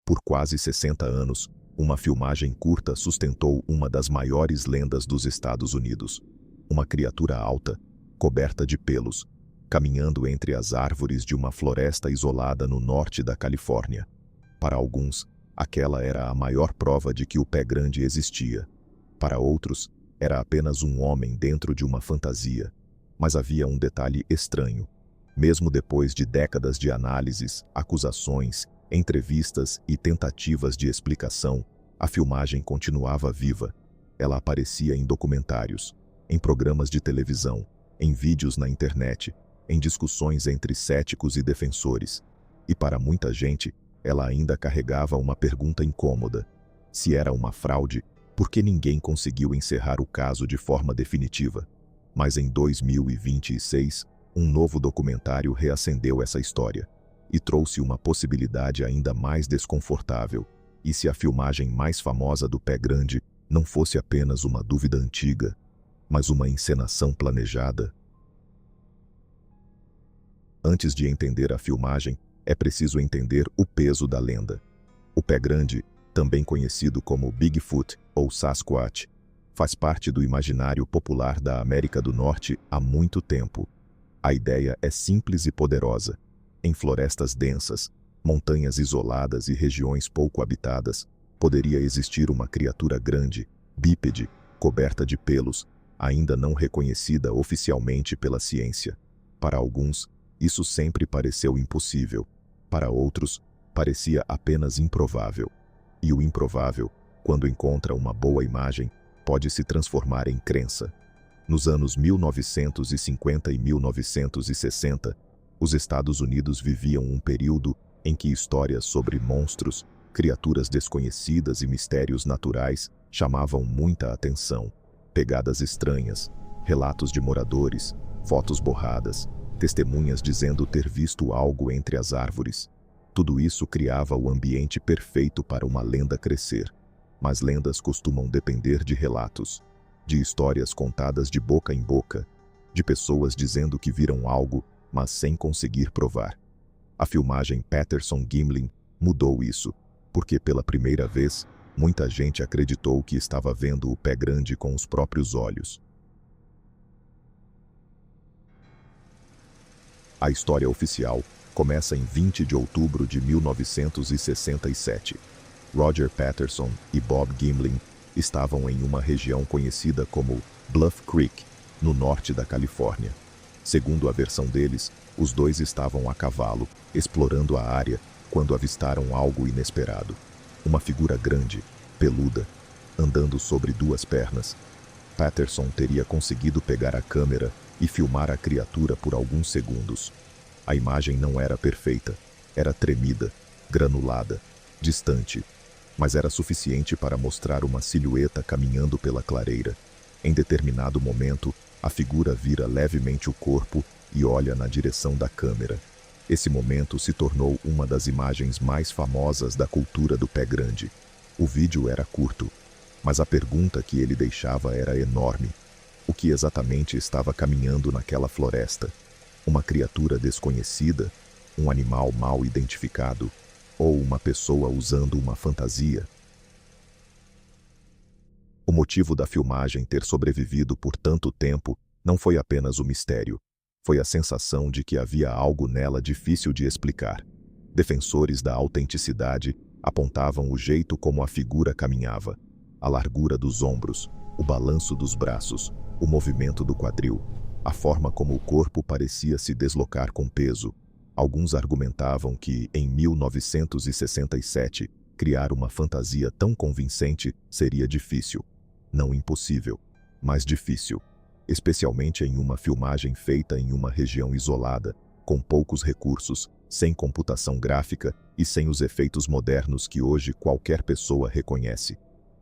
Por quase 60 anos, uma filmagem curta sustentou uma das maiores lendas dos Estados Unidos. Uma criatura alta, coberta de pelos, caminhando entre as árvores de uma floresta isolada no norte da Califórnia. Para alguns, aquela era a maior prova de que o pé grande existia. Para outros, era apenas um homem dentro de uma fantasia. Mas havia um detalhe estranho. Mesmo depois de décadas de análises, acusações, entrevistas e tentativas de explicação, a filmagem continuava viva. Ela aparecia em documentários, em programas de televisão, em vídeos na internet, em discussões entre céticos e defensores. E para muita gente, ela ainda carregava uma pergunta incômoda. Se era uma fraude, por que ninguém conseguiu encerrar o caso de forma definitiva? Mas em 2026, um novo documentário reacendeu essa história e trouxe uma possibilidade ainda mais desconfortável. E se a filmagem mais famosa do pé grande não fosse apenas uma dúvida antiga, mas uma encenação planejada? Antes de entender a filmagem, é preciso entender o peso da lenda. O pé grande, também conhecido como Bigfoot ou Sasquatch, faz parte do imaginário popular da América do Norte há muito tempo. A ideia é simples e poderosa. Em florestas densas, montanhas isoladas e regiões pouco habitadas, poderia existir uma criatura grande, bípede, coberta de pelos, ainda não reconhecida oficialmente pela ciência. Para alguns, isso sempre pareceu impossível. Para outros, parecia apenas improvável. E o improvável, quando encontra uma boa imagem, pode se transformar em crença. Nos anos 1950 e 1960, os Estados Unidos viviam um período em que histórias sobre monstros, criaturas desconhecidas e mistérios naturais chamavam muita atenção. Pegadas estranhas, relatos de moradores, fotos borradas, testemunhas dizendo ter visto algo entre as árvores. Tudo isso criava o ambiente perfeito para uma lenda crescer. Mas lendas costumam depender de relatos, de histórias contadas de boca em boca, de pessoas dizendo que viram algo, mas sem conseguir provar. A filmagem Patterson-Gimlin mudou isso, porque pela primeira vez, muita gente acreditou que estava vendo o pé grande com os próprios olhos. A história oficial começa em 20 de outubro de 1967. Roger Patterson e Bob Gimlin estavam em uma região conhecida como Bluff Creek, no norte da Califórnia. Segundo a versão deles, os dois estavam a cavalo, explorando a área, quando avistaram algo inesperado. Uma figura grande, peluda, andando sobre duas pernas. Patterson teria conseguido pegar a câmera e filmar a criatura por alguns segundos. A imagem não era perfeita, era tremida, granulada, distante, mas era suficiente para mostrar uma silhueta caminhando pela clareira. Em determinado momento, a figura vira levemente o corpo e olha na direção da câmera. Esse momento se tornou uma das imagens mais famosas da cultura do pé grande. O vídeo era curto, mas a pergunta que ele deixava era enorme. O que exatamente estava caminhando naquela floresta? Uma criatura desconhecida? Um animal mal identificado? Ou uma pessoa usando uma fantasia? O motivo da filmagem ter sobrevivido por tanto tempo não foi apenas o mistério. Foi a sensação de que havia algo nela difícil de explicar. Defensores da autenticidade apontavam o jeito como a figura caminhava, a largura dos ombros, o balanço dos braços, o movimento do quadril, a forma como o corpo parecia se deslocar com peso. Alguns argumentavam que, em 1967, criar uma fantasia tão convincente seria difícil. Não impossível, mas difícil. Especialmente em uma filmagem feita em uma região isolada, com poucos recursos, sem computação gráfica e sem os efeitos modernos que hoje qualquer pessoa reconhece.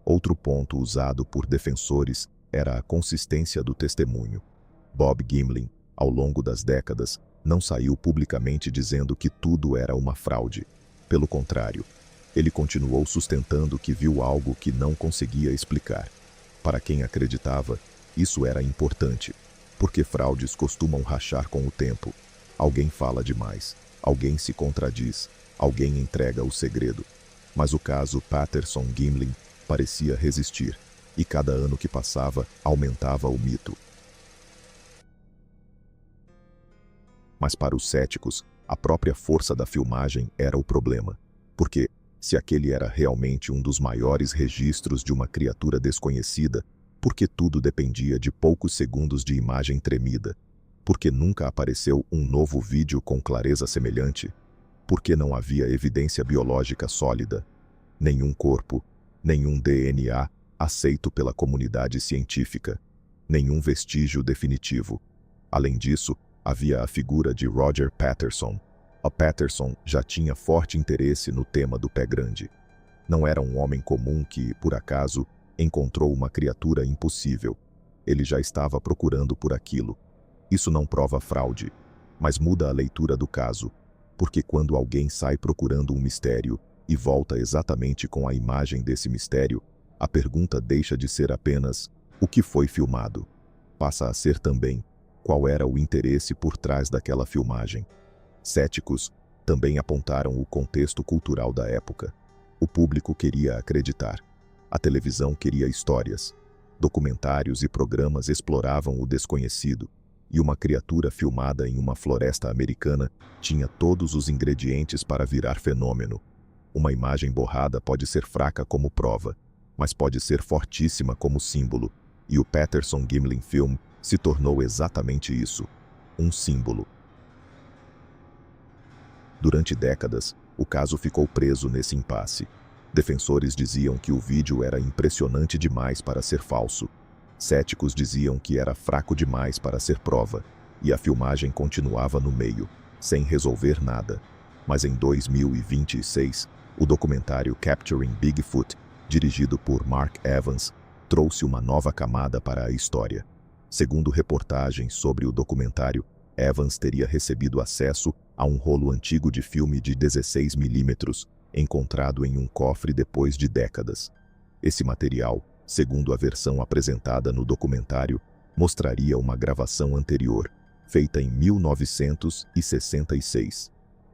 Outro ponto usado por defensores era a consistência do testemunho. Bob Gimlin, ao longo das décadas, não saiu publicamente dizendo que tudo era uma fraude. Pelo contrário, ele continuou sustentando que viu algo que não conseguia explicar. Para quem acreditava, isso era importante, porque fraudes costumam rachar com o tempo. Alguém fala demais, alguém se contradiz, alguém entrega o segredo. Mas o caso Patterson-Gimlin parecia resistir, e cada ano que passava aumentava o mito. Mas para os céticos, a própria força da filmagem era o problema. Porque, se aquele era realmente um dos maiores registros de uma criatura desconhecida, por que tudo dependia de poucos segundos de imagem tremida? Por que nunca apareceu um novo vídeo com clareza semelhante? Por que não havia evidência biológica sólida? Nenhum corpo, nenhum DNA aceito pela comunidade científica, nenhum vestígio definitivo. Além disso, havia a figura de Roger Patterson. A Patterson já tinha forte interesse no tema do pé grande. Não era um homem comum que, por acaso, encontrou uma criatura impossível. Ele já estava procurando por aquilo. Isso não prova fraude, mas muda a leitura do caso, porque quando alguém sai procurando um mistério e volta exatamente com a imagem desse mistério, a pergunta deixa de ser apenas o que foi filmado. Passa a ser também qual era o interesse por trás daquela filmagem. Céticos também apontaram o contexto cultural da época. O público queria acreditar. A televisão queria histórias. Documentários e programas exploravam o desconhecido. E uma criatura filmada em uma floresta americana tinha todos os ingredientes para virar fenômeno. Uma imagem borrada pode ser fraca como prova, mas pode ser fortíssima como símbolo. E o Patterson-Gimlin Film se tornou exatamente isso, um símbolo. Durante décadas, o caso ficou preso nesse impasse. Defensores diziam que o vídeo era impressionante demais para ser falso. Céticos diziam que era fraco demais para ser prova, e a filmagem continuava no meio, sem resolver nada. Mas em 2026, o documentário Capturing Bigfoot, dirigido por Mark Evans, trouxe uma nova camada para a história. Segundo reportagens sobre o documentário, Evans teria recebido acesso a um rolo antigo de filme de 16 milímetros, encontrado em um cofre depois de décadas. Esse material, segundo a versão apresentada no documentário, mostraria uma gravação anterior, feita em 1966.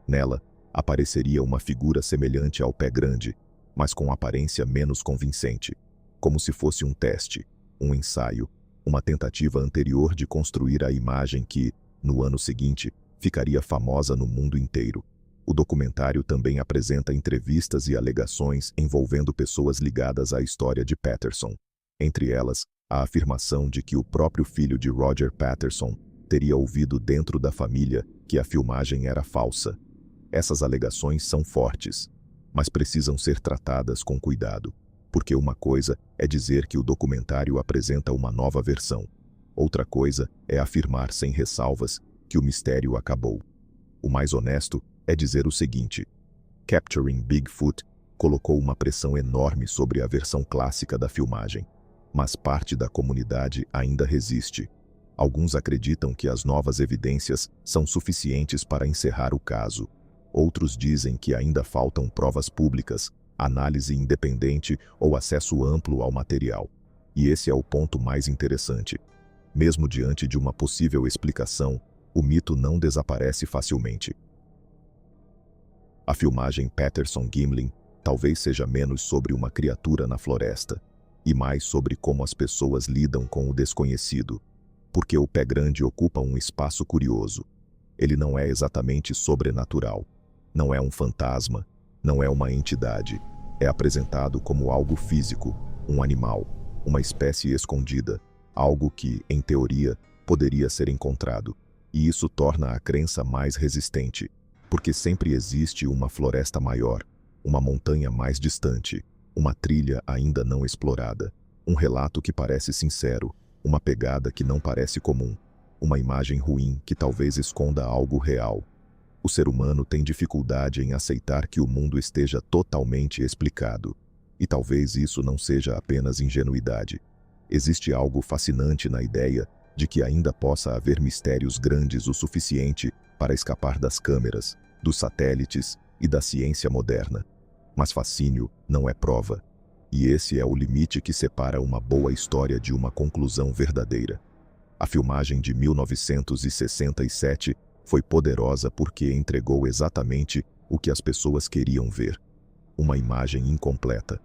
Nela, apareceria uma figura semelhante ao pé grande, mas com aparência menos convincente, como se fosse um teste, um ensaio, uma tentativa anterior de construir a imagem que, no ano seguinte, ficaria famosa no mundo inteiro. O documentário também apresenta entrevistas e alegações envolvendo pessoas ligadas à história de Patterson. Entre elas, a afirmação de que o próprio filho de Roger Patterson teria ouvido dentro da família que a filmagem era falsa. Essas alegações são fortes, mas precisam ser tratadas com cuidado, porque uma coisa é dizer que o documentário apresenta uma nova versão. Outra coisa é afirmar sem ressalvas que o mistério acabou. O mais honesto é dizer o seguinte: Capturing Bigfoot colocou uma pressão enorme sobre a versão clássica da filmagem, mas parte da comunidade ainda resiste. Alguns acreditam que as novas evidências são suficientes para encerrar o caso. Outros dizem que ainda faltam provas públicas, análise independente ou acesso amplo ao material. E esse é o ponto mais interessante. Mesmo diante de uma possível explicação, o mito não desaparece facilmente. A filmagem Patterson-Gimlin talvez seja menos sobre uma criatura na floresta, e mais sobre como as pessoas lidam com o desconhecido, porque o pé grande ocupa um espaço curioso. Ele não é exatamente sobrenatural, não é um fantasma, não é uma entidade. É apresentado como algo físico, um animal, uma espécie escondida, algo que, em teoria, poderia ser encontrado. E isso torna a crença mais resistente, porque sempre existe uma floresta maior, uma montanha mais distante, uma trilha ainda não explorada, um relato que parece sincero, uma pegada que não parece comum, uma imagem ruim que talvez esconda algo real. O ser humano tem dificuldade em aceitar que o mundo esteja totalmente explicado. E talvez isso não seja apenas ingenuidade. Existe algo fascinante na ideia de que ainda possa haver mistérios grandes o suficiente para escapar das câmeras, dos satélites e da ciência moderna. Mas fascínio não é prova. E esse é o limite que separa uma boa história de uma conclusão verdadeira. A filmagem de 1967 foi poderosa porque entregou exatamente o que as pessoas queriam ver. uma imagem incompleta,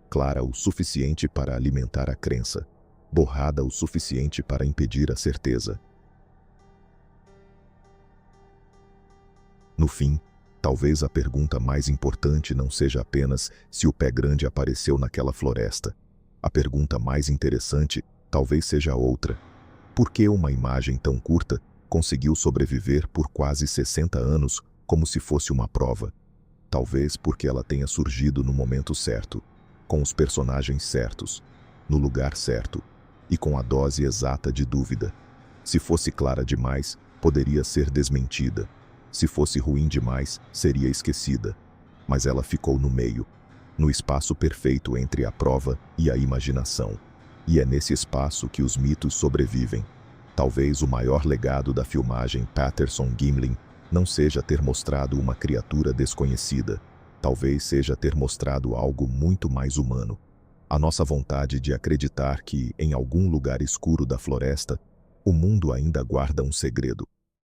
clara o suficiente para alimentar a crença, borrada o suficiente para impedir a certeza. No fim, talvez a pergunta mais importante não seja apenas se o pé grande apareceu naquela floresta. A pergunta mais interessante talvez seja outra: por que uma imagem tão curta conseguiu sobreviver por quase 60 anos como se fosse uma prova? Talvez porque ela tenha surgido no momento certo, com os personagens certos, no lugar certo e com a dose exata de dúvida. Se fosse clara demais, poderia ser desmentida. Se fosse ruim demais, seria esquecida. Mas ela ficou no meio, no espaço perfeito entre a prova e a imaginação. E é nesse espaço que os mitos sobrevivem. Talvez o maior legado da filmagem Patterson-Gimlin não seja ter mostrado uma criatura desconhecida. Talvez seja ter mostrado algo muito mais humano. A nossa vontade de acreditar que, em algum lugar escuro da floresta, o mundo ainda guarda um segredo.